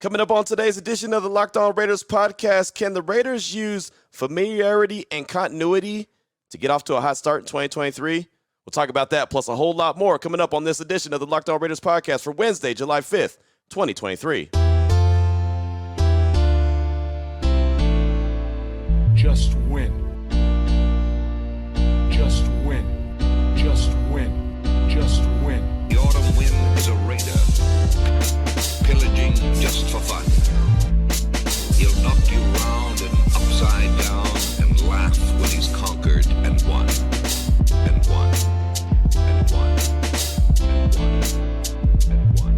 Coming up on today's edition of the Locked On Raiders podcast, can the Raiders use familiarity and continuity to get off to a hot start in 2023? We'll talk about that plus a whole lot more coming up on this edition of the Locked On Raiders podcast for Wednesday, July 5th, 2023. Just win. Just win. Just win. Just win. The autumn wind is a raider, pillaging just for fun. He'll knock you round and upside down and laugh when he's conquered and won. And won. And won. And won. And won.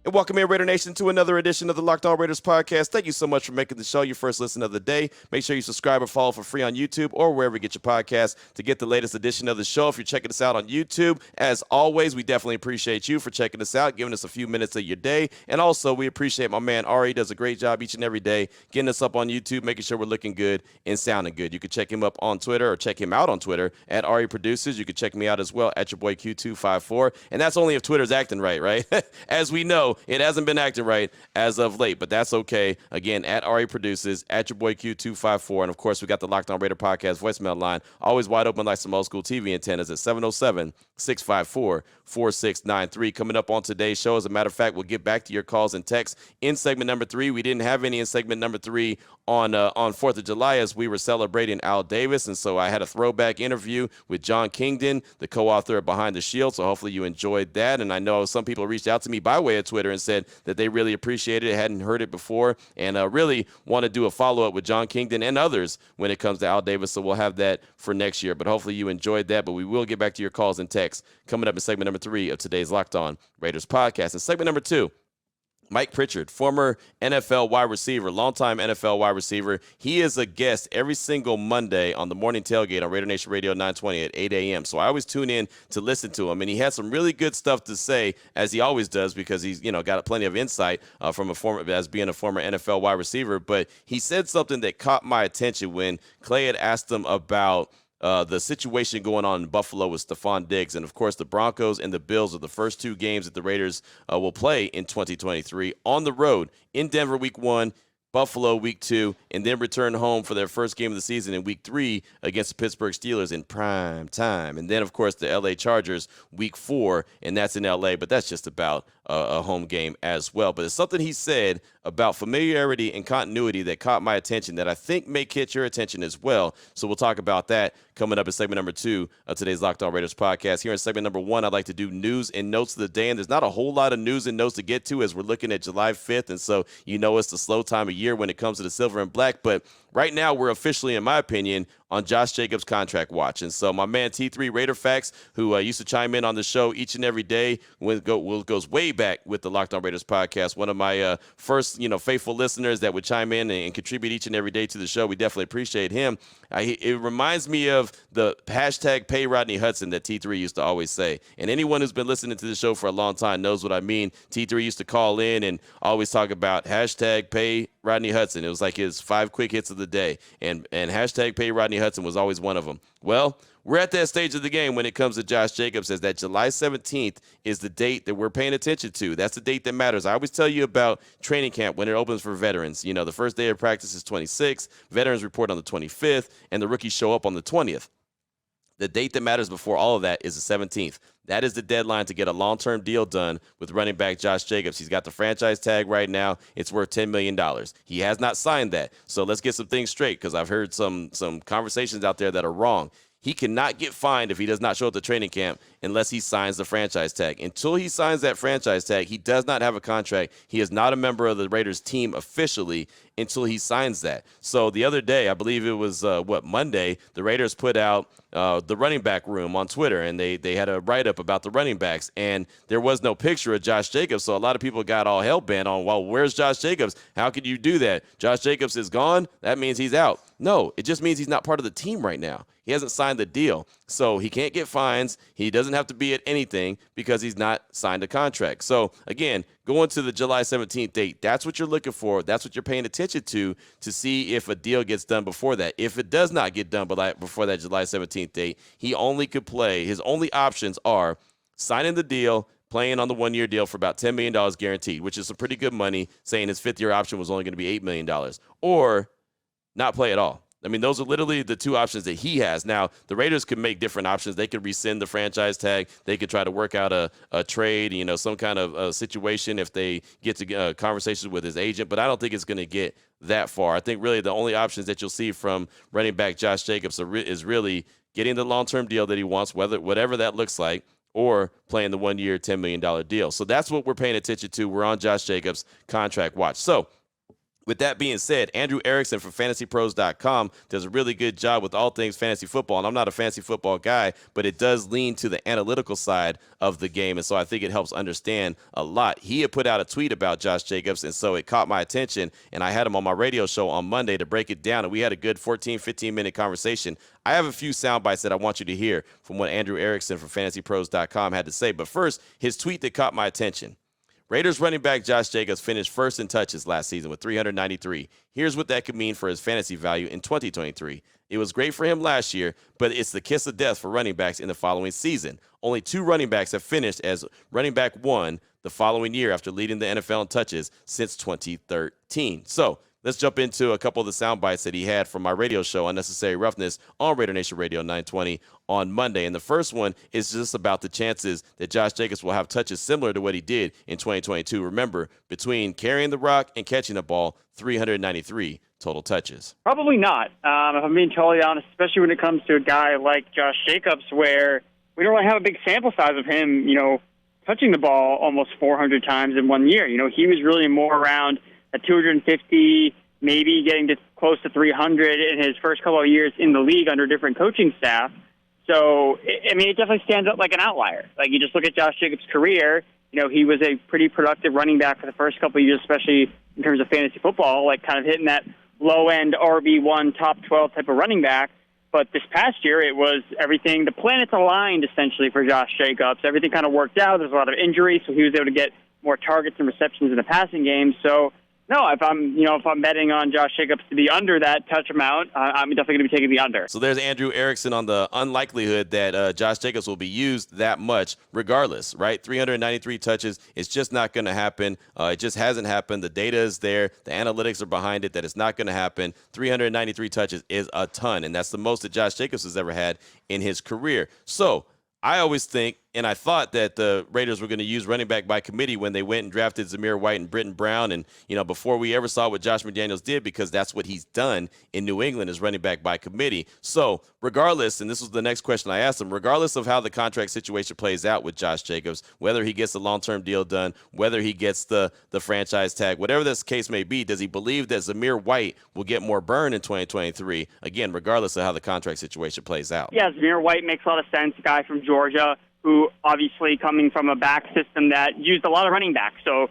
And welcome in, Raider Nation, to another edition of the Locked On Raiders podcast. Thank you so much for making the show your first listen of the day. Make sure you subscribe or follow for free on YouTube or wherever you get your podcasts to get the latest edition of the show. If you're checking us out on YouTube, as always, we definitely appreciate you for checking us out, giving us a few minutes of your day. And also, we appreciate my man Ari. Does a great job each and every day getting us up on YouTube, making sure we're looking good and sounding good. You can check him up on Twitter or check him out on Twitter at Ari Produces. You can check me out as well at your boy Q254. And that's only if Twitter's acting right? As we know, it hasn't been acting right as of late, but that's okay. Again, at Ari Produces, at your boy Q254. And of course, we got the Locked On Raider podcast voicemail line, always wide open like some old school TV antennas at 707-654-4693. Coming up on today's show, as a matter of fact, we'll get back to your calls and texts in segment number 3. We didn't have any in segment number 3 on 4th of July as we were celebrating Al Davis. And so I had a throwback interview with John Kingdon, the co-author of Behind the Shield. So hopefully you enjoyed that. And I know some people reached out to me by way of Twitter and said that they really appreciated it, hadn't heard it before, and really want to do a follow-up with John Kingdon and others when it comes to Al Davis. So we'll have that for next year. But hopefully you enjoyed that. But we will get back to your calls and texts coming up in segment number 3 of today's Locked On Raiders podcast. And segment number 2, Mike Pritchard, former NFL wide receiver, longtime NFL wide receiver. He is a guest every single Monday on the morning tailgate on Raider Nation Radio 920 at 8 a.m. So I always tune in to listen to him, and he has some really good stuff to say, as he always does, because he's got plenty of insight from as being a former NFL wide receiver. But he said something that caught my attention when Clay had asked him about the situation going on in Buffalo with Stephon Diggs. And, of course, the Broncos and the Bills are the first 2 games that the Raiders will play in 2023 on the road in Denver week 1, Buffalo week 2, and then return home for their first game of the season in week 3 against the Pittsburgh Steelers in prime time. And then, of course, the L.A. Chargers week 4, and that's in L.A., but that's just about a home game as well. But it's something he said about familiarity and continuity that caught my attention that I think may catch your attention as well. So we'll talk about that coming up in segment number 2 of today's Locked On Raiders podcast. Here in segment number 1, I'd like to do news and notes of the day, and there's not a whole lot of news and notes to get to as we're looking at July 5th, and so it's the slow time of year when it comes to the silver and black, but right now we're officially, in my opinion, on Josh Jacobs' contract watch. And so my man T3 Raider Facts, who used to chime in on the show each and every day, goes way back with the Locked On Raiders podcast, one of my first faithful listeners that would chime in and contribute each and every day to the show. We definitely appreciate him. It reminds me of the hashtag Pay Rodney Hudson that T3 used to always say. And anyone who's been listening to the show for a long time knows what I mean. T3 used to call in and always talk about hashtag Pay Rodney Hudson. It was like his 5 quick hits of the day. And hashtag Pay Rodney Hudson was always one of them. Well, we're at that stage of the game when it comes to Josh Jacobs, as that July 17th is the date that we're paying attention to. That's the date that matters. I always tell you about training camp when it opens for veterans. The first day of practice is 26th, veterans report on the 25th, and the rookies show up on the 20th. The date that matters before all of that is the 17th. That is the deadline to get a long-term deal done with running back Josh Jacobs. He's got the franchise tag right now. It's worth $10 million. He has not signed that. So let's get some things straight, because I've heard some conversations out there that are wrong. He cannot get fined if he does not show up to training camp unless he signs the franchise tag. Until he signs that franchise tag, he does not have a contract. He is not a member of the Raiders team officially until he signs that. So the other day, I believe it was, Monday, the Raiders put out the running back room on Twitter, and they had a write-up about the running backs, and there was no picture of Josh Jacobs, so a lot of people got all hell-bent on, well, where's Josh Jacobs? How could you do that? Josh Jacobs is gone? That means he's out. No, it just means he's not part of the team right now. He hasn't signed the deal, so he can't get fines. He doesn't have to be at anything because he's not signed a contract. So, again, going to the July 17th date, that's what you're looking for. That's what you're paying attention to see if a deal gets done before that. If it does not get done before that July 17th date, he only could play. His only options are signing the deal, playing on the 1-year deal for about $10 million guaranteed, which is some pretty good money, saying his 5th-year option was only going to be $8 million, or not play at all. I mean, those are literally the two options that he has. Now, the Raiders could make different options. They could rescind the franchise tag. They could try to work out a trade, some kind of situation if they get to conversations with his agent. But I don't think it's going to get that far. I think really the only options that you'll see from running back Josh Jacobs is really getting the long-term deal that he wants, whatever that looks like, or playing the 1-year, $10 million deal. So that's what we're paying attention to. We're on Josh Jacobs' contract watch. So with that being said, Andrew Erickson from fantasypros.com does a really good job with all things fantasy football. And I'm not a fantasy football guy, but it does lean to the analytical side of the game. And so I think it helps understand a lot. He had put out a tweet about Josh Jacobs, and so it caught my attention. And I had him on my radio show on Monday to break it down. And we had a good 15-minute conversation. I have a few sound bites that I want you to hear from what Andrew Erickson from fantasypros.com had to say. But first, his tweet that caught my attention. Raiders running back Josh Jacobs finished first in touches last season with 393. Here's what that could mean for his fantasy value in 2023. It was great for him last year, but it's the kiss of death for running backs in the following season. Only 2 running backs have finished as running back 1 the following year after leading the NFL in touches since 2013. So let's jump into a couple of the sound bites that he had from my radio show, Unnecessary Roughness, on Raider Nation Radio 920 on Monday. And the first one is just about the chances that Josh Jacobs will have touches similar to what he did in 2022. Remember, between carrying the rock and catching the ball, 393 total touches. Probably not, if I'm being totally honest, especially when it comes to a guy like Josh Jacobs, where we don't really have a big sample size of him, touching the ball almost 400 times in 1 year. He was really more around at 250, maybe getting to close to 300 in his first couple of years in the league under different coaching staff. So, it definitely stands out like an outlier. Like, you just look at Josh Jacobs' career, he was a pretty productive running back for the first couple of years, especially in terms of fantasy football, like kind of hitting that low-end RB1, top 12 type of running back. But this past year, it was everything, the planets aligned essentially for Josh Jacobs. Everything kind of worked out. There's a lot of injuries, so he was able to get more targets and receptions in the passing game. So, no, if I'm betting on Josh Jacobs to be under that touch amount, I'm definitely going to be taking the under. So there's Andrew Erickson on the unlikelihood that Josh Jacobs will be used that much regardless, right? 393 touches. It's just not going to happen. It just hasn't happened. The data is there. The analytics are behind it that it's not going to happen. 393 touches is a ton, and that's the most that Josh Jacobs has ever had in his career. So I always think, and I thought that the Raiders were going to use running back by committee when they went and drafted Zamir White and Britton Brown. And, before we ever saw what Josh McDaniels did, because that's what he's done in New England is running back by committee. So regardless, and this was the next question I asked him, regardless of how the contract situation plays out with Josh Jacobs, whether he gets the long-term deal done, whether he gets the franchise tag, whatever this case may be, does he believe that Zamir White will get more burn in 2023? Again, regardless of how the contract situation plays out. Yeah, Zamir White makes a lot of sense, a guy from Georgia, who obviously coming from a back system that used a lot of running backs. So,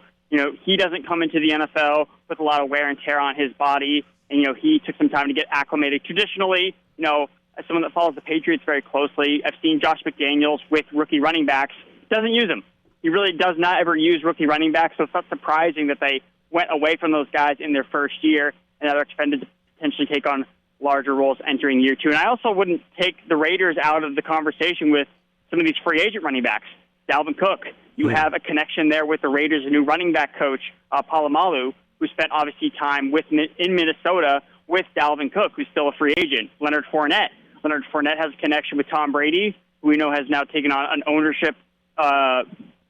he doesn't come into the NFL with a lot of wear and tear on his body. And, he took some time to get acclimated. Traditionally, as someone that follows the Patriots very closely, I've seen Josh McDaniels with rookie running backs. Doesn't use them. He really does not ever use rookie running backs. So it's not surprising that they went away from those guys in their first year and are expected to potentially take on larger roles entering year 2. And I also wouldn't take the Raiders out of the conversation with some of these free agent running backs. Dalvin Cook, you have a connection there with the Raiders' new running back coach, Polamalu, who spent obviously time in Minnesota with Dalvin Cook, who's still a free agent. Leonard Fournette has a connection with Tom Brady, who we know has now taken on an ownership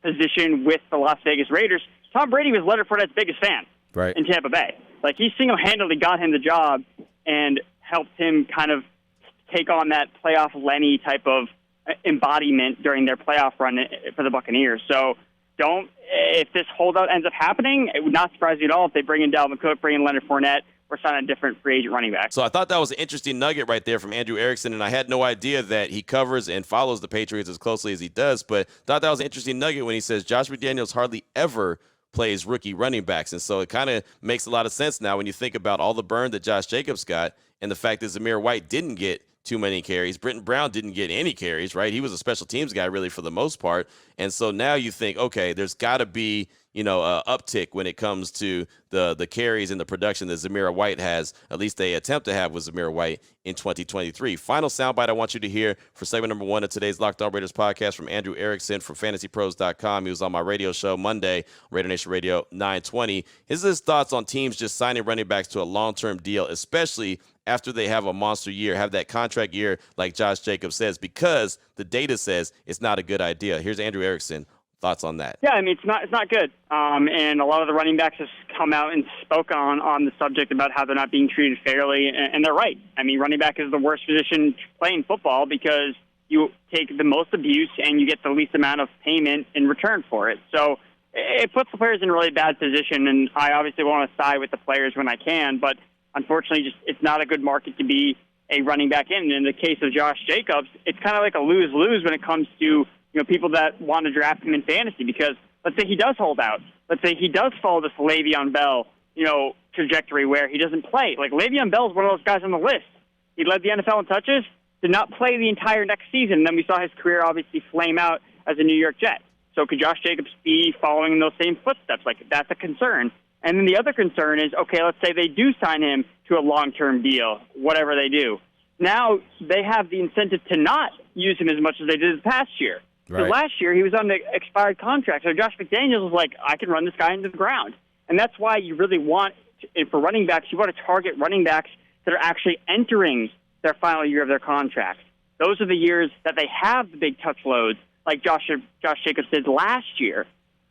position with the Las Vegas Raiders. Tom Brady was Leonard Fournette's biggest fan in Tampa Bay. Like, he single-handedly got him the job and helped him kind of take on that playoff Lenny type of embodiment during their playoff run for the Buccaneers. So if this holdout ends up happening, it would not surprise me at all if they bring in Dalvin Cook, bring in Leonard Fournette, or sign a different free agent running back. So I thought that was an interesting nugget right there from Andrew Erickson, and I had no idea that he covers and follows the Patriots as closely as he does, but thought that was an interesting nugget when he says Josh McDaniels hardly ever plays rookie running backs. And so it kind of makes a lot of sense now when you think about all the burn that Josh Jacobs got and the fact that Zamir White didn't get too many carries. Britton Brown didn't get any carries, right? He was a special teams guy really for the most part. And so now you think, okay, there's got to be, uptick when it comes to the carries and the production that Zamir White has, at least they attempt to have with Zamir White in 2023. Final soundbite I want you to hear for segment number 1 of today's Locked On Raiders podcast from Andrew Erickson from FantasyPros.com. He was on my radio show Monday, Raider Nation Radio 920. His thoughts on teams just signing running backs to a long-term deal, especially after they have a monster year, have that contract year like Josh Jacobs says, because the data says it's not a good idea. Here's Andrew Erickson. Thoughts on that? Yeah, I mean, it's not good. And a lot of the running backs have come out and spoke on the subject about how they're not being treated fairly, and they're right. I mean, running back is the worst position to play in football because you take the most abuse and you get the least amount of payment in return for it. So it puts the players in a really bad position, and I obviously want to side with the players when I can, but unfortunately, just it's not a good market to be a running back in. And in the case of Josh Jacobs, it's kind of like a lose-lose when it comes to people that want to draft him in fantasy, because let's say he does hold out. Let's say he does follow this Le'Veon Bell, trajectory where he doesn't play. Like, Le'Veon Bell is one of those guys on the list. He led the NFL in touches, did not play the entire next season. And then we saw his career obviously flame out as a New York Jet. So could Josh Jacobs be following in those same footsteps? Like, that's a concern. And then the other concern is, okay, let's say they do sign him to a long-term deal, whatever they do. Now they have the incentive to not use him as much as they did this past year. Right. So last year he was on the expired contract. So Josh McDaniels was like, I can run this guy into the ground. And that's why you really want, for running backs, you want to target running backs that are actually entering their final year of their contract. Those are the years that they have the big touch loads, like Josh Jacobs did last year.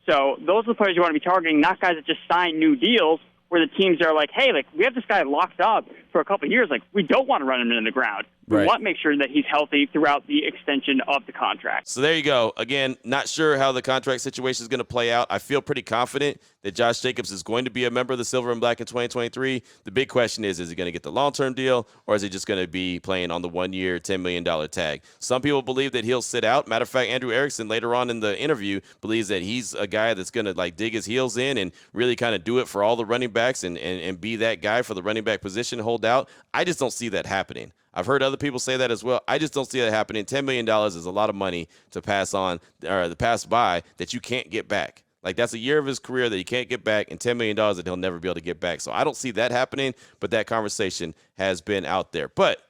So those are the players you want to be targeting, not guys that just sign new deals where the teams are like, hey, we have this guy locked up for a couple of years. We don't want to run him into the ground. We want to make sure that he's healthy throughout the extension of the contract. So there you go. Again, not sure how the contract situation is going to play out. I feel pretty confident that Josh Jacobs is going to be a member of the Silver and Black in 2023. The big question is he going to get the long-term deal, or is he just going to be playing on the 1-year, $10 million tag? Some people believe that he'll sit out. Matter of fact, Andrew Erickson later on in the interview believes that he's a guy that's going to dig his heels in and really kind of do it for all the running backs and be that guy for the running back position, hold out. I just don't see that happening. I've heard other people say that as well. I just don't see that happening. $10 million is a lot of money to pass by that you can't get back. That's a year of his career that he can't get back, and $10 million that he'll never be able to get back. So I don't see that happening, but that conversation has been out there. But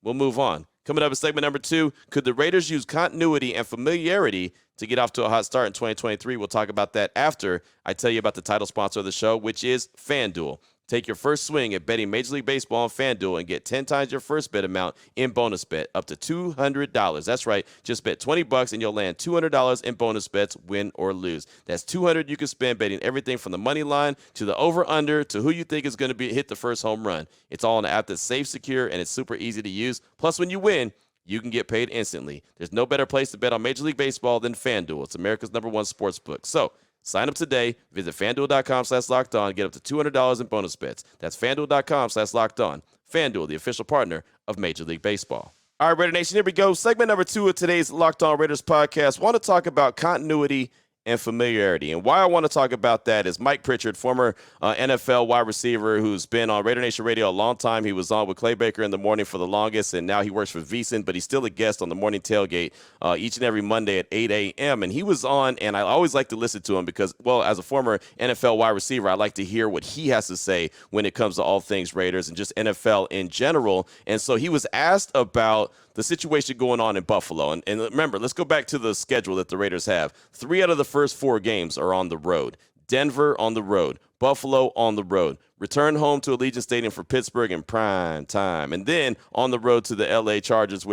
we'll move on. Coming up in segment number 2, could the Raiders use continuity and familiarity to get off to a hot start in 2023? We'll talk about that after I tell you about the title sponsor of the show, which is FanDuel. Take your first swing at betting Major League Baseball on FanDuel and get 10 times your first bet amount in bonus bet, up to $200. That's right. Just bet $20 and you'll land $200 in bonus bets, win or lose. That's $200 you can spend betting everything from the money line to the over-under to who you think is going to hit the first home run. It's all in an app that's safe, secure, and it's super easy to use. Plus, when you win, you can get paid instantly. There's no better place to bet on Major League Baseball than FanDuel. It's America's #1 sports book. So, sign up today. Visit FanDuel.com/lockedon. Get up to $200 in bonus bets. That's FanDuel.com/lockedon. FanDuel, the official partner of Major League Baseball. All right, Raider Nation, here we go. Segment number 2 of today's Locked On Raiders podcast. I want to talk about continuity and familiarity. And why I want to talk about that is Mike Pritchard, former NFL wide receiver who's been on Raider Nation Radio a long time. He was on with Clay Baker in the morning for the longest, and now he works for VSiN, but he's still a guest on the morning tailgate each and every Monday at 8 a.m. And he was on, and I always like to listen to him because, well, as a former NFL wide receiver, I like to hear what he has to say when it comes to all things Raiders and just NFL in general. And so he was asked about the situation going on in Buffalo. And remember, let's go back to the schedule that the Raiders have. 3 out of the first 4 games are on the road. Denver on the road. Buffalo on the road. Return home to Allegiant Stadium for Pittsburgh in prime time. And then on the road to the L.A. Chargers,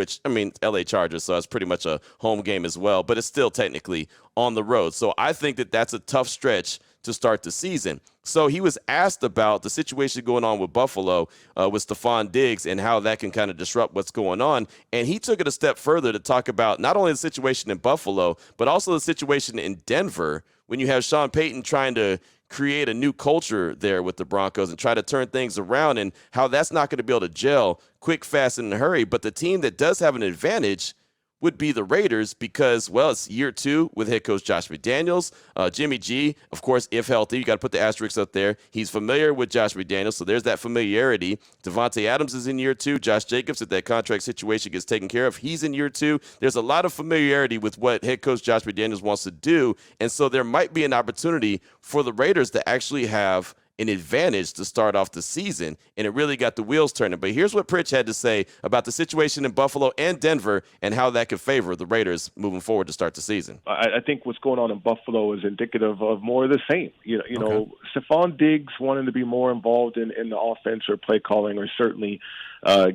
L.A. Chargers, so it's pretty much a home game as well. But it's still technically on the road. So I think that that's a tough stretch to start the season. So he was asked about the situation going on with Buffalo with Stephon Diggs and how that can kind of disrupt what's going on. And he took it a step further to talk about not only the situation in Buffalo, but also the situation in Denver when you have Sean Payton trying to create a new culture there with the Broncos and try to turn things around, and how that's not going to be able to gel quick, fast, and in a hurry. But the team that does have an advantage would be the Raiders because, well, it's year 2 with head coach Josh McDaniels. Jimmy G, of course, if healthy, you got to put the asterisks up there. He's familiar with Josh McDaniels, so there's that familiarity. Devontae Adams is in year 2. Josh Jacobs, if that contract situation gets taken care of, he's in year 2. There's a lot of familiarity with what head coach Josh McDaniels wants to do, and so there might be an opportunity for the Raiders to actually have an advantage to start off the season, and it really got the wheels turning. But here's what Pritch had to say about the situation in Buffalo and Denver and how that could favor the Raiders moving forward to start the season. I think what's going on in Buffalo is indicative of more of the same. You know, Stephon Diggs wanting to be more involved in the offense or play calling, or certainly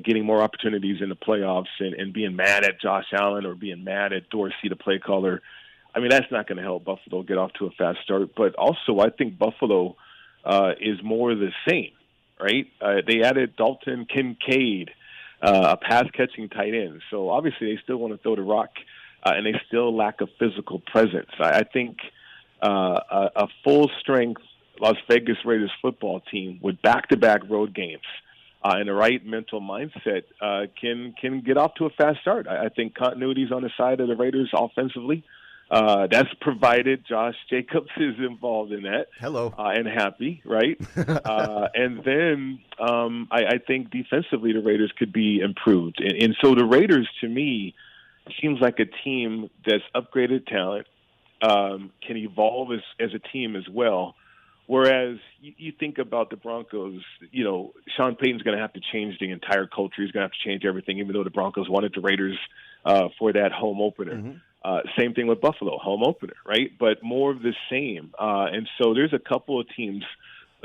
getting more opportunities in the playoffs, and being mad at Josh Allen or being mad at Dorsey, the play caller. I mean, that's not going to help Buffalo get off to a fast start. But also, I think Buffalo is more the same, right? They added Dalton Kincaid, a pass-catching tight end. So obviously they still want to throw the rock, and they still lack a physical presence. I think a full-strength Las Vegas Raiders football team with back-to-back road games and the right mental mindset can get off to a fast start. I think continuity is on the side of the Raiders offensively. That's provided Josh Jacobs is involved in that. Hello. And happy, right? And then I think defensively the Raiders could be improved. And so the Raiders, to me, seems like a team that's upgraded talent, can evolve as a team as well. Whereas you think about the Broncos, you know, Sean Payton's going to have to change the entire culture. He's going to have to change everything, even though the Broncos wanted the Raiders for that home opener. Mm-hmm. Same thing with Buffalo, home opener, right? But more of the same. And so there's a couple of teams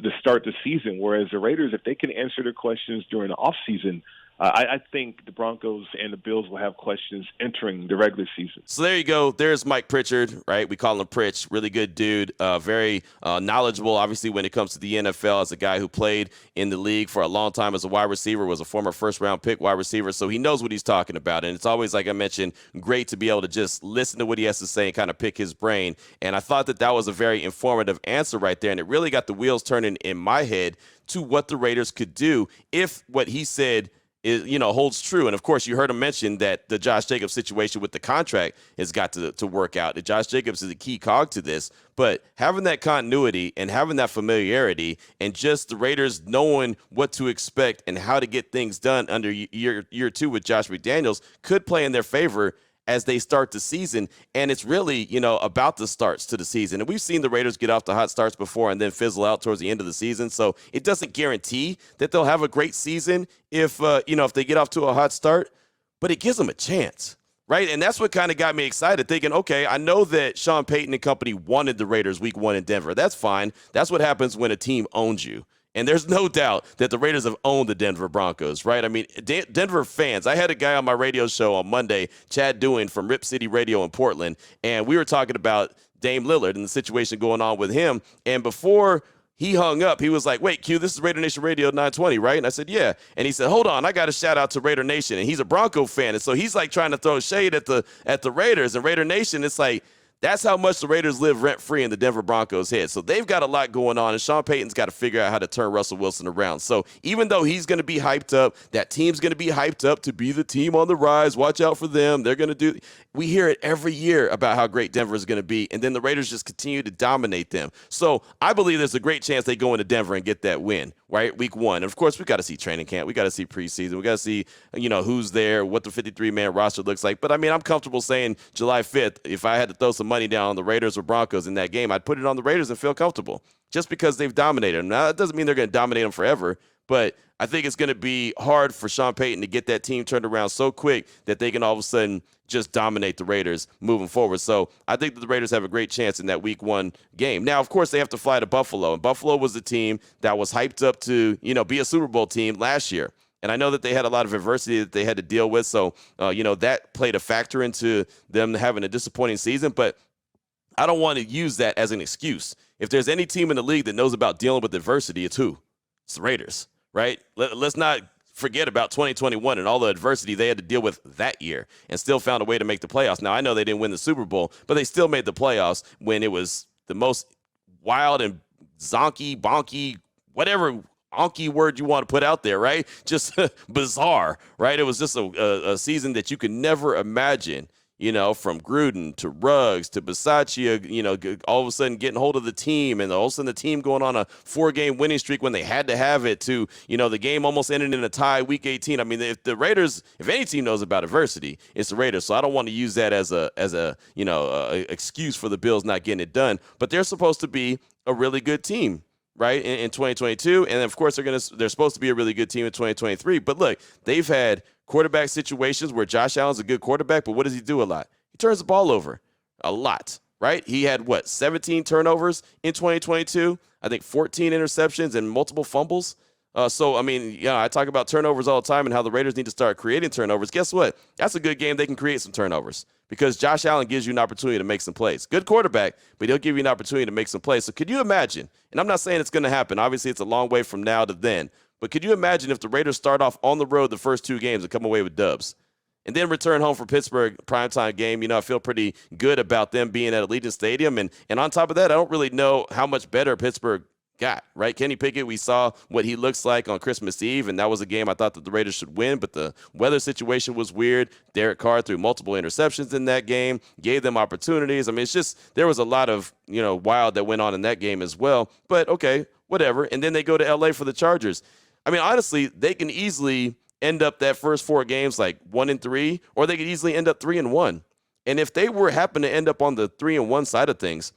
to start the season, whereas the Raiders, if they can answer their questions during the offseason, I think the Broncos and the Bills will have questions entering the regular season. So there you go. There's Mike Pritchard, right? We call him Pritch. Really good dude. Very knowledgeable, obviously, when it comes to the NFL, as a guy who played in the league for a long time as a wide receiver, was a former first-round pick wide receiver, so he knows what he's talking about. And it's always, like I mentioned, great to be able to just listen to what he has to say and kind of pick his brain. And I thought that was a very informative answer right there, and it really got the wheels turning in my head to what the Raiders could do if what he said holds true. And of course, you heard him mention that the Josh Jacobs situation with the contract has got to work out. Josh Jacobs is a key cog to this, but having that continuity and having that familiarity and just the Raiders knowing what to expect and how to get things done under year 2 with Josh McDaniels could play in their favor as they start the season. And it's really, about the starts to the season. And we've seen the Raiders get off to hot starts before and then fizzle out towards the end of the season. So it doesn't guarantee that they'll have a great season if they get off to a hot start, but it gives them a chance, right? And that's what kind of got me excited, thinking, okay, I know that Sean Payton and company wanted the Raiders week 1 in Denver. That's fine. That's what happens when a team owns you. And there's no doubt that the Raiders have owned the Denver Broncos, right? I mean, Denver fans, I had a guy on my radio show on Monday, Chad Dewin from Rip City Radio in Portland, and we were talking about Dame Lillard and the situation going on with him. And before he hung up, he was like, wait, Q, this is Raider Nation Radio 920, right? And I said, yeah. And he said, hold on, I got to shout out to Raider Nation. And he's a Bronco fan. And so he's like trying to throw shade at the Raiders. And Raider Nation, it's like, that's how much the Raiders live rent-free in the Denver Broncos' head. So they've got a lot going on, and Sean Payton's got to figure out how to turn Russell Wilson around. So even though he's going to be hyped up, that team's going to be hyped up to be the team on the rise. Watch out for them. They're going to do – we hear it every year about how great Denver is going to be, and then the Raiders just continue to dominate them. So I believe there's a great chance they go into Denver and get that win, right, week 1. And, of course, we got to see training camp. We got to see preseason. We got to see, who's there, what the 53-man roster looks like. But, I mean, I'm comfortable saying July 5th, if I had to throw some money down on the Raiders or Broncos in that game, I'd put it on the Raiders and feel comfortable just because they've dominated them. Now, that doesn't mean they're going to dominate them forever, but I think it's going to be hard for Sean Payton to get that team turned around so quick that they can all of a sudden just dominate the Raiders moving forward. So I think that the Raiders have a great chance in that week 1 game. Now, of course, they have to fly to Buffalo, and Buffalo was the team that was hyped up to, be a Super Bowl team last year. And I know that they had a lot of adversity that they had to deal with. So, that played a factor into them having a disappointing season. But I don't want to use that as an excuse. If there's any team in the league that knows about dealing with adversity, it's who? It's the Raiders, right? Let's not forget about 2021 and all the adversity they had to deal with that year and still found a way to make the playoffs. Now, I know they didn't win the Super Bowl, but they still made the playoffs when it was the most wild and zonky, bonky, whatever honky word you want to put out there, right? Just bizarre, right? It was just a season that you could never imagine. From Gruden to Ruggs to Bisaccia, all of a sudden getting hold of the team, and all of a sudden the team going on a 4-game winning streak when they had to have it, to, the game almost ended in a tie week 18. I mean, if the Raiders, if any team knows about adversity, it's the Raiders. So I don't want to use that as a excuse for the Bills not getting it done. But they're supposed to be a really good team, right, in 2022. And of course they're supposed to be a really good team in 2023. But look, they've had quarterback situations where Josh Allen's a good quarterback, but what does he do a lot? He turns the ball over a lot, right? He had 17 turnovers in 2022, I think 14 interceptions and multiple fumbles. I talk about turnovers all the time and how the Raiders need to start creating turnovers. Guess what? That's a good game. They can create some turnovers because Josh Allen gives you an opportunity to make some plays. Good quarterback, but he'll give you an opportunity to make some plays. So could you imagine, and I'm not saying it's going to happen. Obviously, it's a long way from now to then. But could you imagine if the Raiders start off on the road the first 2 games and come away with dubs and then return home for Pittsburgh primetime game? I feel pretty good about them being at Allegiant Stadium. And on top of that, I don't really know how much better Pittsburgh got, right? Kenny Pickett, we saw what he looks like on Christmas Eve, and that was a game I thought that the Raiders should win, but the weather situation was weird. Derek Carr threw multiple interceptions in that game, gave them opportunities. I mean, it's just there was a lot of, wild that went on in that game as well. But, okay, whatever. And then they go to L.A. for the Chargers. I mean, honestly, they can easily end up that first 4 games like 1-3, or they could easily end up 3-1. And if they happen to end up on the 3-1 side of things,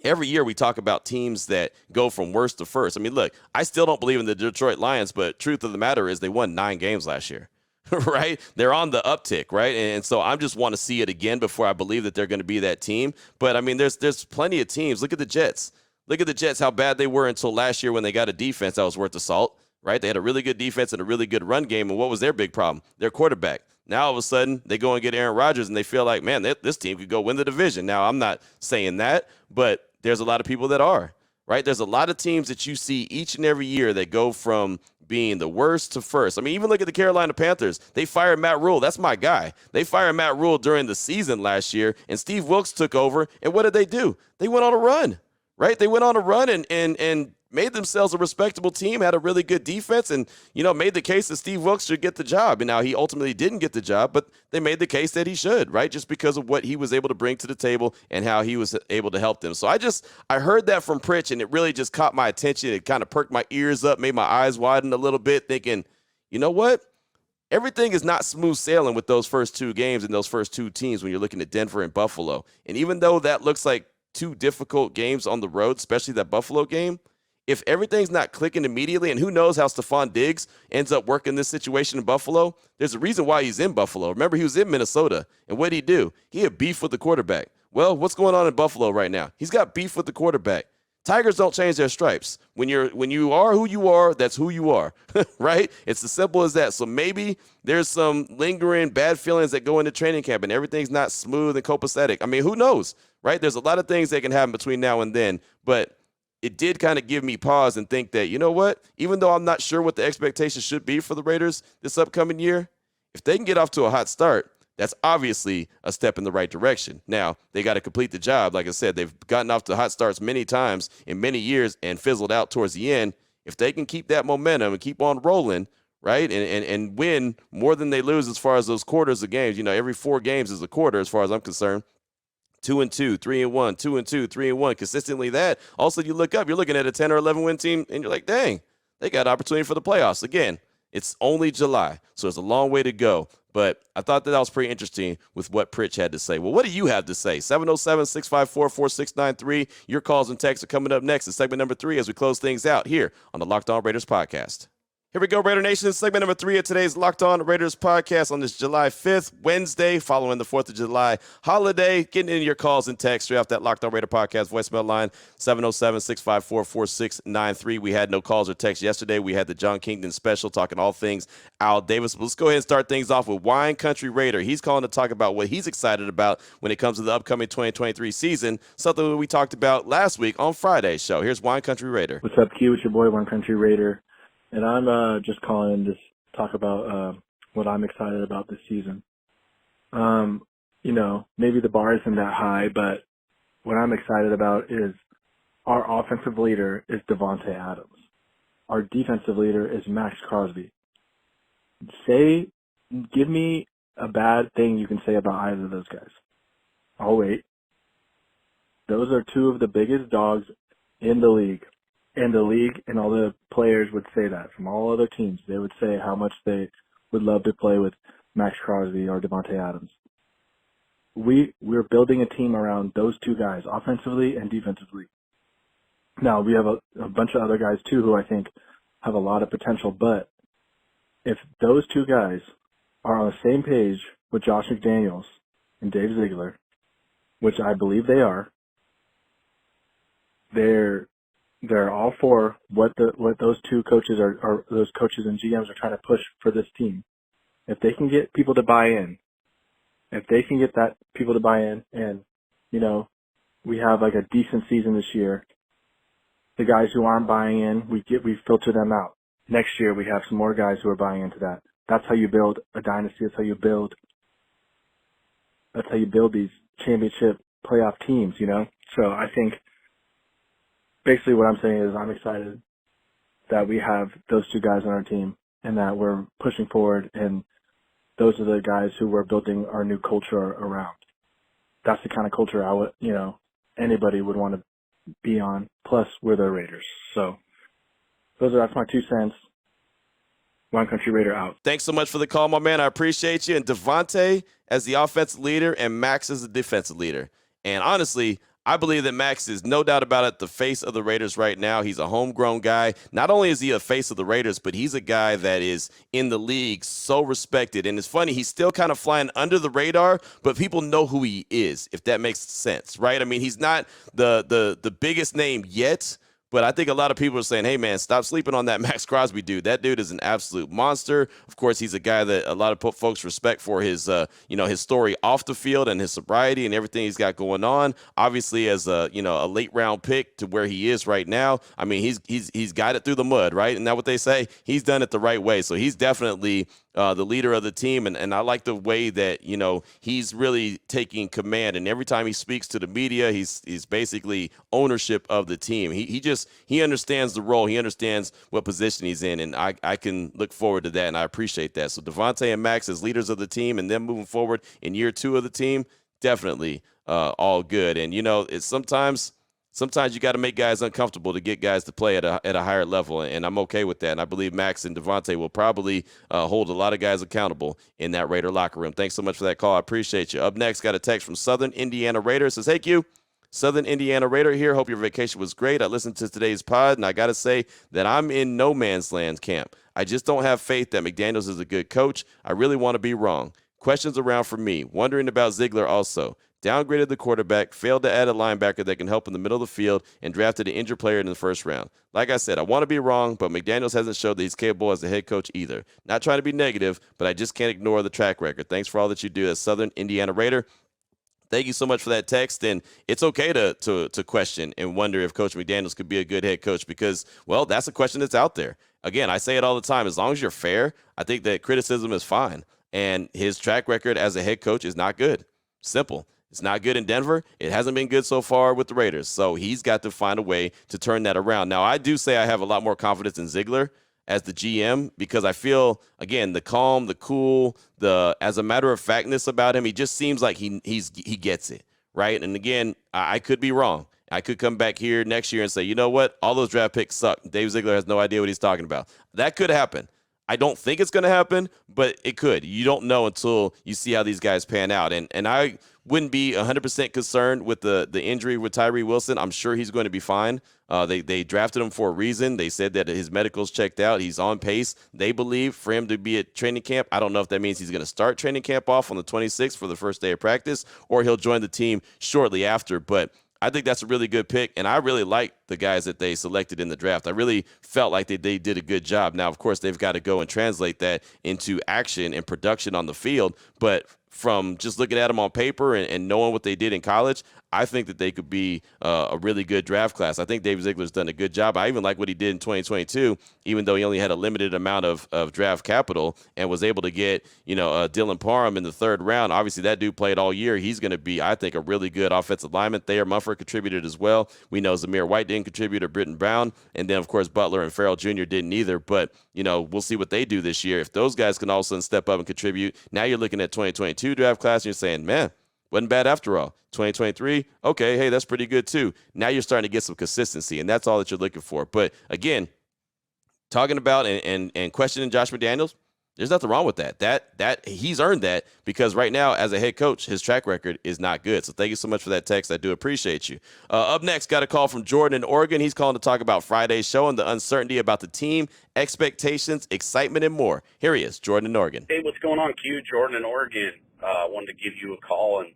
every year we talk about teams that go from worst to first. I mean, look, I still don't believe in the Detroit Lions, but truth of the matter is they won 9 games last year, right? They're on the uptick, right? And so I just want to see it again before I believe that they're going to be that team. But, I mean, there's plenty of teams. Look at the Jets. Look at the Jets, how bad they were until last year when they got a defense that was worth the salt. Right? They had a really good defense and a really good run game. And what was their big problem? Their quarterback. Now, all of a sudden, they go and get Aaron Rodgers, and they feel like, man, this team could go win the division. Now, I'm not saying that, but there's a lot of people that are, right? There's a lot of teams that you see each and every year that go from being the worst to first. I mean, even look at the Carolina Panthers. They fired Matt Rule. That's my guy. They fired Matt Rule during the season last year, and Steve Wilkes took over. And what did they do? They went on a run, right? They went on a run and made themselves a respectable team, had a really good defense, and, made the case that Steve Wilkes should get the job. And now he ultimately didn't get the job, but they made the case that he should, right? Just because of what he was able to bring to the table and how he was able to help them. So I heard that from Pritch, and it really just caught my attention. It kind of perked my ears up, made my eyes widen a little bit, thinking, you know what? Everything is not smooth sailing with those first 2 games and those first 2 teams when you're looking at Denver and Buffalo. And even though that looks like 2 difficult games on the road, especially that Buffalo game, if everything's not clicking immediately, and who knows how Stephon Diggs ends up working this situation in Buffalo, there's a reason why he's in Buffalo. Remember, he was in Minnesota, and what did he do? He had beef with the quarterback. Well, what's going on in Buffalo right now? He's got beef with the quarterback. Tigers don't change their stripes. When you are who you are, that's who you are, right? It's as simple as that. So maybe there's some lingering bad feelings that go into training camp, and everything's not smooth and copacetic. I mean, who knows, right? There's a lot of things that can happen between now and then, but it did kind of give me pause and think that, you know what, even though I'm not sure what the expectations should be for the Raiders this upcoming year, if they can get off to a hot start, that's obviously a step in the right direction. Now, they got to complete the job. Like I said, they've gotten off to hot starts many times in many years and fizzled out towards the end. If they can keep that momentum and keep on rolling, right, and win more than they lose as far as those quarters of games, every 4 games is a quarter as far as I'm concerned. 2-2, 3-1, 2-2, 3-1, consistently that. Also, you look up, you're looking at a 10 or 11 win team, and you're like, dang, they got opportunity for the playoffs. Again, it's only July, so it's a long way to go. But I thought that was pretty interesting with what Pritch had to say. Well, what do you have to say? 707-654-4693. Your calls and texts are coming up next in segment number 3 as we close things out here on the Locked On Raiders podcast. Here we go, Raider Nation. Segment number 3 of today's Locked On Raiders podcast on this July 5th, Wednesday, following the 4th of July holiday. Getting into your calls and texts straight off that Locked On Raider podcast voicemail line, 707-654-4693. We had no calls or texts yesterday. We had the John Kingdon special talking all things Al Davis. But let's go ahead and start things off with Wine Country Raider. He's calling to talk about what he's excited about when it comes to the upcoming 2023 season, something that we talked about last week on Friday's show. Here's Wine Country Raider. What's up, Q? It's your boy, Wine Country Raider. And I'm just calling to talk about what I'm excited about this season. Maybe the bar isn't that high, but what I'm excited about is our offensive leader is Devontae Adams. our defensive leader is Max Crosby. Give me a bad thing you can say about either of those guys. I'll wait. Those are two of the biggest dogs in the league. And the league and all the players would say that from all other teams. They would say how much they would love to play with Max Crosby or Devontae Adams. We're building a team around those two guys, offensively and defensively. Now, we have a bunch of other guys, too, who I think have a lot of potential. But if those two guys are on the same page with Josh McDaniels and Dave Ziegler, which I believe they are, they're all for what those two coaches are those coaches and GMs are trying to push for this team. If they can get people to buy in, if they can get that people to buy in, and we have like a decent season this year, the guys who aren't buying in, we filter them out. Next year we have some more guys who are buying into that. That's how you build a dynasty. That's how you build these championship playoff teams. So I think basically what I'm saying is I'm excited that we have those two guys on our team and that we're pushing forward, and those are the guys who we're building our new culture around. That's the kind of culture anybody would want to be on. Plus, we're the Raiders. So that's my 2 cents. One Country Raider out. Thanks so much for the call, my man. I appreciate you. And Devontae as the offensive leader and Max as the defensive leader. And honestly, I believe that Max is, no doubt about it, the face of the Raiders right now. He's a homegrown guy. Not only is he a face of the Raiders, but he's a guy that is in the league so respected. And it's funny, he's still kind of flying under the radar, but people know who he is, if that makes sense, right? I mean, he's not the biggest name yet, but I think a lot of people are saying, hey, man, stop sleeping on that Max Crosby dude. That dude is an absolute monster. Of course, he's a guy that a lot of folks respect for his, his story off the field and his sobriety and everything he's got going on. Obviously, as a late round pick to where he is right now, I mean, he's got it through the mud, right? Isn't that what they say? He's done it the right way. So he's definitely the leader of the team, and I like the way that he's really taking command. And every time he speaks to the media, he's basically ownership of the team. He understands the role. He understands what position he's in, and I can look forward to that, and I appreciate that. So Devontae and Max as leaders of the team, and them moving forward in year 2 of the team, definitely all good. And it's sometimes you got to make guys uncomfortable to get guys to play at a higher level, and I'm okay with that. And I believe Max and Devontae will probably hold a lot of guys accountable in that Raider locker room. Thanks so much for that call. I appreciate you. Up next, got a text from Southern Indiana Raider. It says, hey, Q, Southern Indiana Raider here. Hope your vacation was great. I listened to today's pod, and I got to say that I'm in no man's land camp. I just don't have faith that McDaniels is a good coach. I really want to be wrong. Questions around for me. Wondering about Ziegler also. Downgraded the quarterback, failed to add a linebacker that can help in the middle of the field, and drafted an injured player in the first round. Like I said, I want to be wrong, but McDaniels hasn't showed that he's capable as a head coach either. Not trying to be negative, but I just can't ignore the track record. Thanks for all that you do as Southern Indiana Raider. Thank you so much for that text, and it's okay to question and wonder if Coach McDaniels could be a good head coach because, well, that's a question that's out there. Again, I say it all the time. As long as you're fair, I think that criticism is fine, and his track record as a head coach is not good. Simple. It's not good in Denver. It hasn't been good so far with the Raiders. So he's got to find a way to turn that around. Now, I do say I have a lot more confidence in Ziegler as the GM because I feel, again, the calm, the cool, as a matter of factness about him, he just seems like he gets it, right? And again, I could be wrong. I could come back here next year and say, you know what? All those draft picks suck. Dave Ziegler has no idea what he's talking about. That could happen. I don't think it's going to happen, but it could. You don't know until you see how these guys pan out. And I wouldn't be 100% concerned with the injury with Tyree Wilson. I'm sure he's going to be fine. They drafted him for a reason. They said that his medical's checked out. He's on pace, they believe, for him to be at training camp. I don't know if that means he's going to start training camp off on the 26th for the first day of practice, or he'll join the team shortly after. But I think that's a really good pick, and I really like the guys that they selected in the draft. I really felt like they did a good job. Now, of course, they've got to go and translate that into action and production on the field, but from just looking at them on paper and knowing what they did in college, I think that they could be a really good draft class. I think Dave Ziegler's done a good job. I even like what he did in 2022, even though he only had a limited amount of draft capital and was able to get, Dylan Parham in the third round. Obviously, that dude played all year. He's going to be, I think, a really good offensive lineman. Thayer Mumford contributed as well. We know Zamir White didn't contribute, or Britton Brown. And then, of course, Butler and Farrell Jr. didn't either. But, we'll see what they do this year. If those guys can all of a sudden step up and contribute, now you're looking at 2022 draft class and you're saying, man, wasn't bad after all. 2023, okay, hey, that's pretty good too. Now you're starting to get some consistency, and that's all that you're looking for. But again, talking about and questioning Josh McDaniels, there's nothing wrong with that. That he's earned that, because right now, as a head coach, his track record is not good. So thank you so much for that text. I do appreciate you. Up next, got a call from Jordan in Oregon. He's calling to talk about Friday's show and the uncertainty about the team, expectations, excitement, and more. Here he is, Jordan in Oregon. Hey, what's going on, Q? Jordan in Oregon. Wanted to give you a call and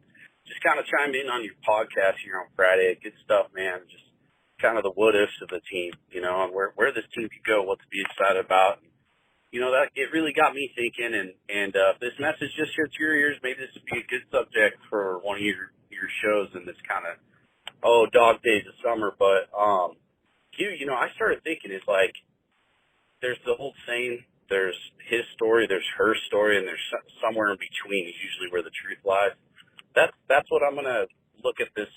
just kind of chime in on your podcast here on Friday. Good stuff, man. Just kind of the what ifs of the team, and where this team could go, what to be excited about. That it really got me thinking, and if this message just hits your ears, maybe this would be a good subject for one of your shows in this kind of, dog days of summer. But, Q, I started thinking, it's like, there's the old saying, there's his story, there's her story, and there's somewhere in between is usually where the truth lies. That's what I'm going to look at this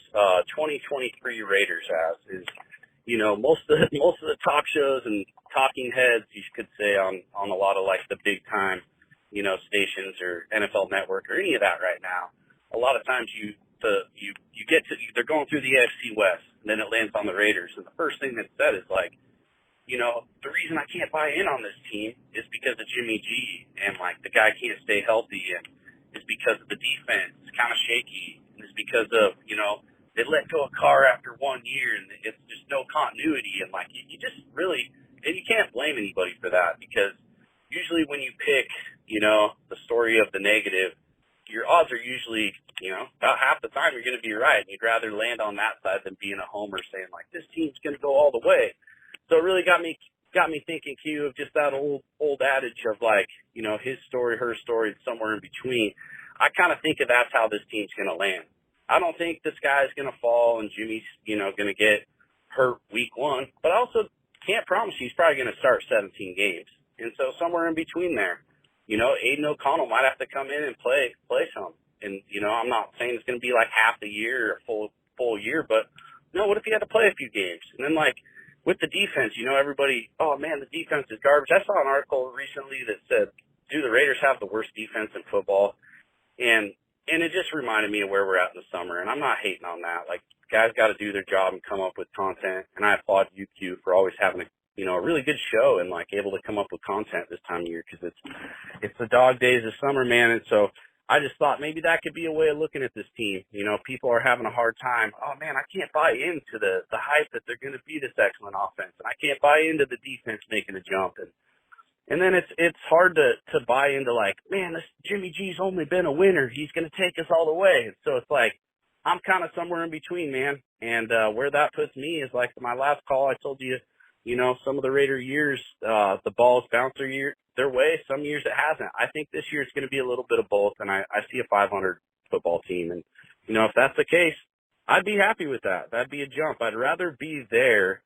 2023 Raiders as, is, most of the talk shows and talking heads, you could say, on a lot of like the big time, stations or NFL Network or any of that right now. A lot of times you get to, they're going through the AFC West, and then it lands on the Raiders, and the first thing that's said is like, the reason I can't buy in on this team is because of Jimmy G, and like the guy can't stay healthy, and it's because of the defense. It's kind of shaky, and it's because of, they let go of Carr after 1 year, and it's just no continuity, and like you just really, and you can't blame anybody for that, because usually when you pick, the story of the negative, your odds are usually, about half the time you're going to be right, and you'd rather land on that side than being a homer saying like, this team's going to go all the way. So it really got me thinking, Q, of just that old adage of like, his story, her story, somewhere in between. I kind of think of that's how this team's going to land. I don't think this guy's going to fall and Jimmy's, going to get hurt week one, but I also can't promise you he's probably going to start 17 games. And so somewhere in between there, Aiden O'Connell might have to come in and play some. And, I'm not saying it's going to be like half the year or full year, but what if he had to play a few games? And then like, with the defense, everybody, oh man, the defense is garbage. I saw an article recently that said, do the Raiders have the worst defense in football? And it just reminded me of where we're at in the summer. And I'm not hating on that. Like, guys got to do their job and come up with content. And I applaud UQ for always having a really good show and like able to come up with content this time of year, because it's the dog days of summer, man. And so I just thought maybe that could be a way of looking at this team. People are having a hard time. Oh man, I can't buy into the hype that they're going to be this excellent offense, and I can't buy into the defense making a jump. And then it's hard to buy into like, man, this Jimmy G's only been a winner. He's going to take us all the way. So it's like, I'm kind of somewhere in between, man. And where that puts me is like my last call, I told you, some of the Raider years, the balls bounce their way. Some years it hasn't. I think this year it's going to be a little bit of both, and I see a 500 football team. And, if that's the case, I'd be happy with that. That'd be a jump. I'd rather be there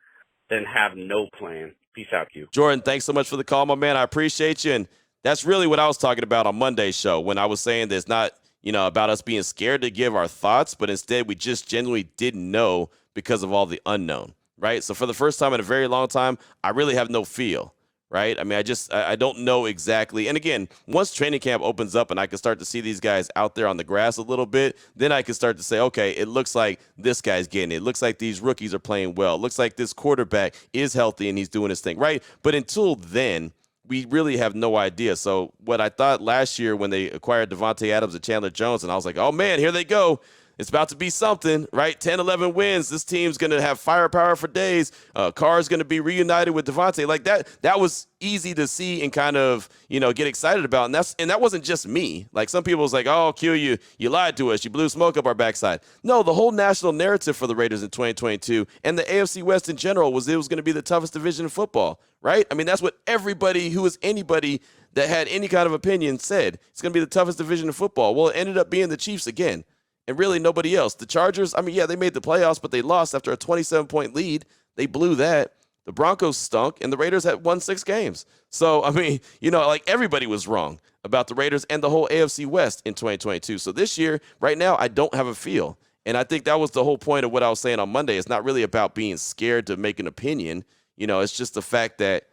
than have no plan. Peace out, Q. Jordan, thanks so much for the call, my man. I appreciate you. And that's really what I was talking about on Monday's show when I was saying that it's not, about us being scared to give our thoughts, but instead we just genuinely didn't know because of all the unknown. Right. So for the first time in a very long time, I really have no feel. Right. I mean, I don't know exactly. And again, once training camp opens up and I can start to see these guys out there on the grass a little bit, then I can start to say, OK, it looks like this guy's getting it. It looks like these rookies are playing well. It looks like this quarterback is healthy and he's doing his thing. Right. But until then, we really have no idea. So what I thought last year when they acquired Devontae Adams and Chandler Jones, and I was like, oh, man, here they go. It's about to be something, right? 10, 11 wins. This team's going to have firepower for days. Carr's going to be reunited with Devontae. Like that was easy to see and kind of, get excited about. And that wasn't just me. Like some people was like, oh, Q, you lied to us. You blew smoke up our backside. No, the whole national narrative for the Raiders in 2022 and the AFC West in general was it was going to be the toughest division in football, right? I mean, that's what everybody who was anybody that had any kind of opinion said it's going to be the toughest division in football. Well, it ended up being the Chiefs again, and really nobody else. The Chargers, I mean, yeah, they made the playoffs, but they lost after a 27-point lead. They blew that. The Broncos stunk, and the Raiders had won 6 games. So, I mean, like everybody was wrong about the Raiders and the whole AFC West in 2022. So this year, right now, I don't have a feel. And I think that was the whole point of what I was saying on Monday. It's not really about being scared to make an opinion. It's just the fact that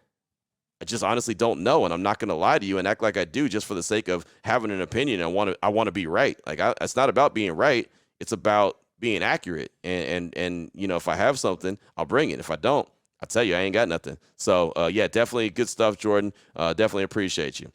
I just honestly don't know, and I'm not going to lie to you and act like I do just for the sake of having an opinion. I want to be right. Like it's not about being right. It's about being accurate. And if I have something, I'll bring it. If I don't, I tell you, I ain't got nothing. So, yeah, definitely good stuff, Jordan. Definitely appreciate you.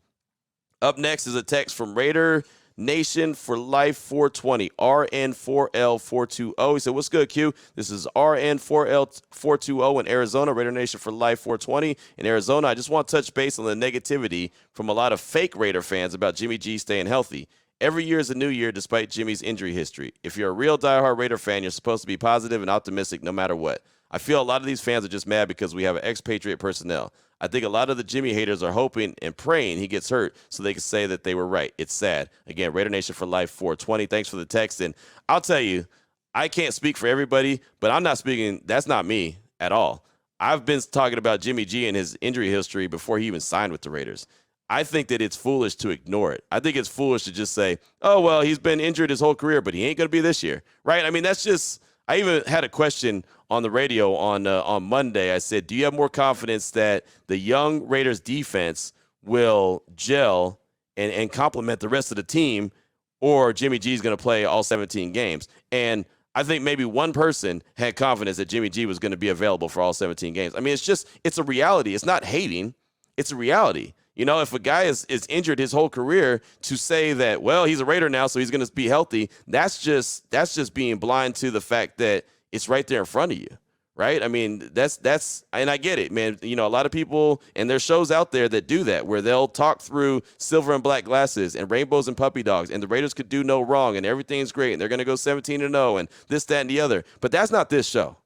Up next is a text from Raider Nation for Life 420, RN4L420. He said, what's good, Q? This is RN4L420 in Arizona, Raider Nation for Life 420 in Arizona. I just want to touch base on the negativity from a lot of fake Raider fans about Jimmy G staying healthy. Every year is a new year despite Jimmy's injury history. If you're a real diehard Raider fan, you're supposed to be positive and optimistic no matter what. I feel a lot of these fans are just mad because we have an expatriate personnel. I think a lot of the Jimmy haters are hoping and praying he gets hurt so they can say that they were right. It's sad. Again, Raider Nation for Life 420. Thanks for the text. And I'll tell you, I can't speak for everybody, but I'm not speaking. That's not me at all. I've been talking about Jimmy G and his injury history before he even signed with the Raiders. I think that it's foolish to ignore it. I think it's foolish to just say, oh, well, he's been injured his whole career, but he ain't going to be this year. Right? I mean, that's just – I even had a question on the radio on Monday. I said, do you have more confidence that the young Raiders defense will gel and complement the rest of the team, or Jimmy G is going to play all 17 games? And I think maybe one person had confidence that Jimmy G was going to be available for all 17 games. I mean, it's a reality. It's not hating. It's a reality. If a guy is injured his whole career, to say that, well, he's a Raider now, so he's going to be healthy, that's just being blind to the fact that it's right there in front of you, right? I mean, that's and I get it, man. A lot of people, and there's shows out there that do that, where they'll talk through silver and black glasses and rainbows and puppy dogs, and the Raiders could do no wrong, and everything's great, and they're going to go 17-0, and this, that, and the other. But that's not this show.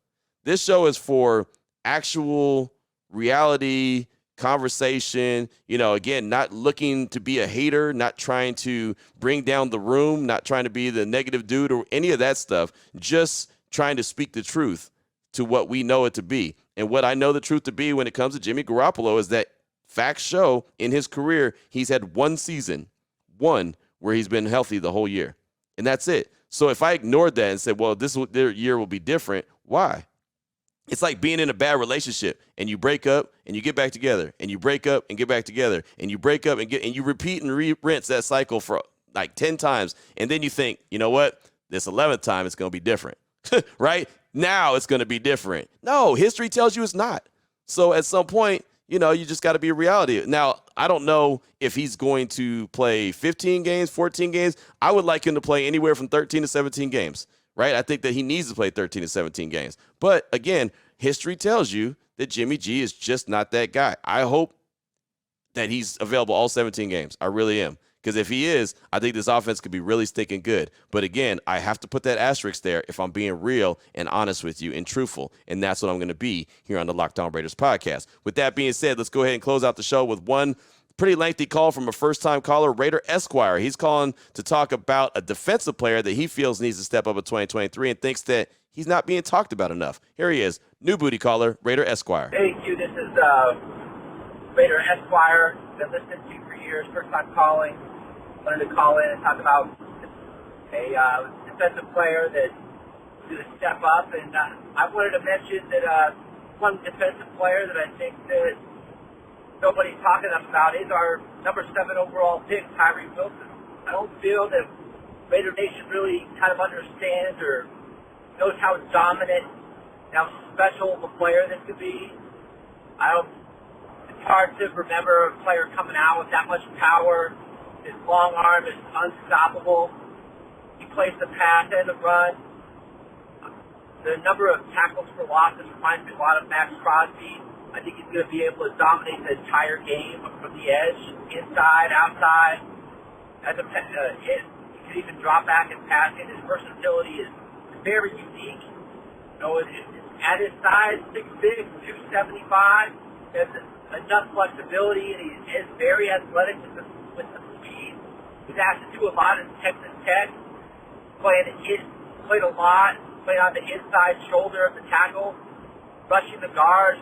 This show is for actual reality conversation, again, not looking to be a hater, not trying to bring down the room, not trying to be the negative dude or any of that stuff, just trying to speak the truth to what we know it to be. And what I know the truth to be when it comes to Jimmy Garoppolo is that facts show in his career, he's had one season, where he's been healthy the whole year. And that's it. So if I ignored that and said, well, their year will be different, why? It's like being in a bad relationship and you break up and you get back together and you break up and get back together and you break up and you repeat and rinse that cycle for like 10 times. And then you think, you know what? This 11th time it's going to be different, right? Now it's going to be different. No, history tells you it's not. So at some point, you just got to be a reality. Now, I don't know if he's going to play 15 games, 14 games. I would like him to play anywhere from 13 to 17 games. Right? I think that he needs to play 13 to 17 games. But, again, history tells you that Jimmy G is just not that guy. I hope that he's available all 17 games. I really am. Because if he is, I think this offense could be really stinking good. But, again, I have to put that asterisk there if I'm being real and honest with you and truthful. And that's what I'm going to be here on the Locked On Raiders podcast. With that being said, let's go ahead and close out the show with one pretty lengthy call from a first-time caller, Raider Esquire. He's calling to talk about a defensive player that he feels needs to step up in 2023 and thinks that he's not being talked about enough. Here he is, new booty caller, Raider Esquire. Hey, Q, this is Raider Esquire. Been listening to you for years, first-time calling. Wanted to call in and talk about a defensive player that did a step up. And I wanted to mention that one defensive player that I think that nobody's talking about is our number 7 overall pick, Tyree Wilson. I don't feel that Raider Nation really kind of understands or knows how dominant, how special of a player this could be. It's hard to remember a player coming out with that much power. His long arm is unstoppable. He plays the pass and the run. The number of tackles for losses reminds me a lot of Max Crosby. I think he's going to be able to dominate the entire game from the edge, inside, outside. He can even drop back and pass in. His versatility is very unique. At his size, 6'6", 275, has enough flexibility, and he is very athletic with the speed. He's asked to do a lot in Texas Tech, played a lot, played on the inside shoulder of the tackle, rushing the guards,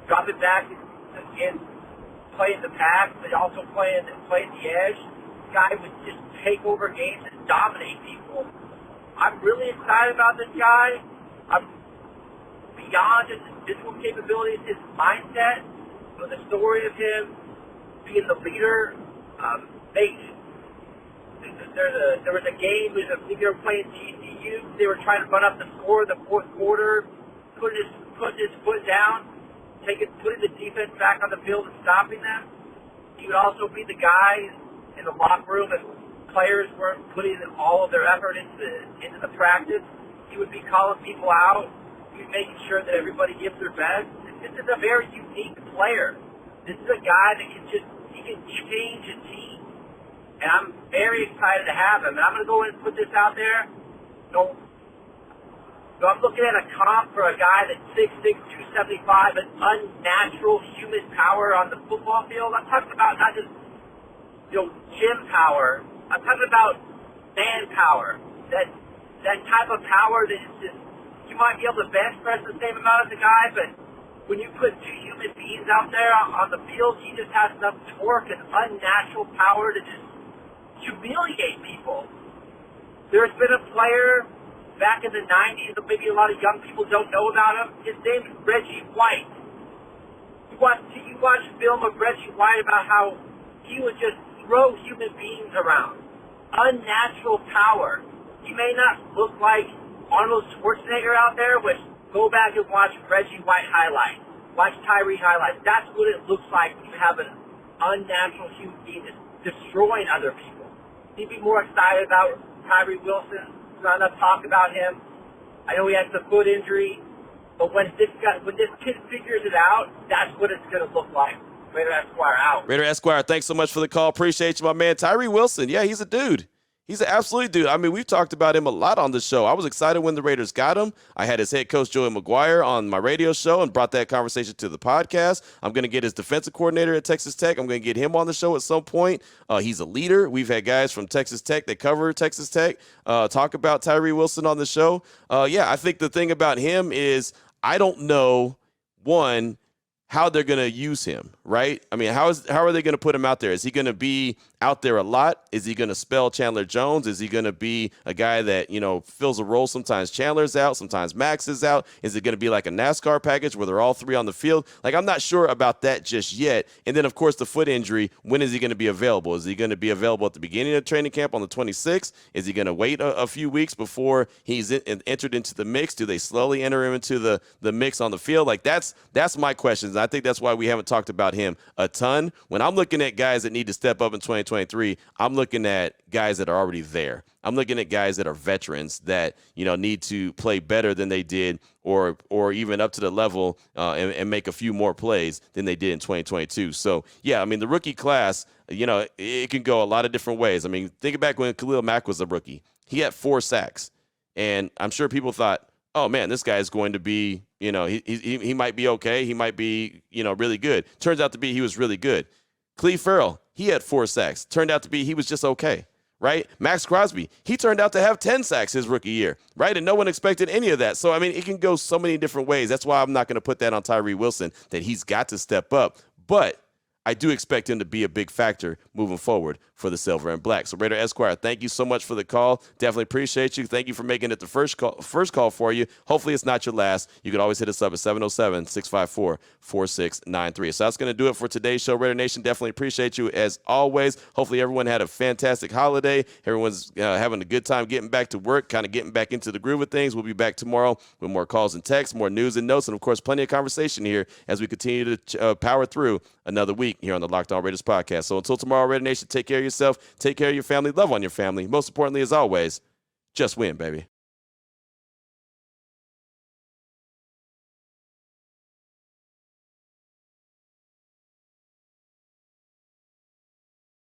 dropping back and playing the pass, but also playing the edge. This guy would just take over games and dominate people. I'm really excited about this guy. I'm beyond just his physical capabilities, his mindset, the story of him being the leader. There was a game where they were playing TCU. They were trying to run up the score in the fourth quarter, putting his foot down, putting the defense back on the field and stopping them. He would also be the guy in the locker room if players weren't putting all of their effort into the practice. He would be calling people out. He would be making sure that everybody gives their best. This is a very unique player. This is a guy that can change a team. And I'm very excited to have him. And I'm going to go in and put this out there. So I'm looking at a comp for a guy that's 6'6", 275, an unnatural human power on the football field. I'm talking about not just gym power. I'm talking about man power. That type of power that is just, you might be able to bench press the same amount as the guy, but when you put two human beings out there on the field, he just has enough torque and unnatural power to just humiliate people. There's been a player back in the 90s that maybe a lot of young people don't know about him. His name is Reggie White. You watch film of Reggie White about how he would just throw human beings around. Unnatural power. He may not look like Arnold Schwarzenegger out there, which go back and watch Reggie White highlights. Watch Tyree highlights. That's what it looks like when you have an unnatural human being destroying other people. You'd be more excited about Tyree Wilson. Not enough talk about him. I know he has the foot injury, but when this kid figures it out, that's what it's going to look like. Raider Esquire out. Raider Esquire, thanks so much for the call. Appreciate you, my man. Tyree Wilson, yeah, he's a dude. He's an absolute dude. I mean, we've talked about him a lot on the show. I was excited when the Raiders got him. I had his head coach, Joey McGuire, on my radio show and brought that conversation to the podcast. I'm going to get his defensive coordinator at Texas Tech. I'm going to get him on the show at some point. He's a leader. We've had guys from Texas Tech that cover Texas Tech talk about Tyree Wilson on the show. I think the thing about him is I don't know, one, how they're going to use him, right? I mean, how are they going to put him out there? Is he going to be out there a lot? Is he going to spell Chandler Jones? Is he going to be a guy that, fills a role? Sometimes Chandler's out, sometimes Max is out. Is it going to be like a NASCAR package where they're all three on the field? Like, I'm not sure about that just yet. And then, of course, the foot injury, when is he going to be available? Is he going to be available at the beginning of training camp on the 26th? Is he going to wait a few weeks before he's entered into the mix? Do they slowly enter him into the mix on the field? Like, that's my questions. And I think that's why we haven't talked about him a ton. When I'm looking at guys that need to step up in 2023, I'm looking at guys that are already there. I'm looking at guys that are veterans that, need to play better than they did or even up to the level and make a few more plays than they did in 2022. So, yeah, I mean, the rookie class, it can go a lot of different ways. I mean, think back when Khalil Mack was a rookie. He had 4 sacks. And I'm sure people thought, oh, man, this guy is going to be, he might be okay. He might be, really good. Turns out to be he was really good. Cleve Farrell, he had 4 sacks. Turned out to be he was just okay, right? Max Crosby, he turned out to have 10 sacks his rookie year, right? And no one expected any of that. So, I mean, it can go so many different ways. That's why I'm not going to put that on Tyree Wilson, that he's got to step up. But I do expect him to be a big factor moving forward for the Silver and Black. So, Raider Esquire, thank you so much for the call. Definitely appreciate you. Thank you for making it the first call for you. Hopefully it's not your last. You can always hit us up at 707-654-4693. So that's going to do it for today's show. Raider Nation, definitely appreciate you as always. Hopefully everyone had a fantastic holiday. Everyone's having a good time getting back to work, kind of getting back into the groove of things. We'll be back tomorrow with more calls and texts, more news and notes, and, of course, plenty of conversation here as we continue to power through another week here on the Locked On Raiders podcast. So until tomorrow, Raider Nation, take care of yourself, take care of your family, love on your family. Most importantly, as always, just win, baby.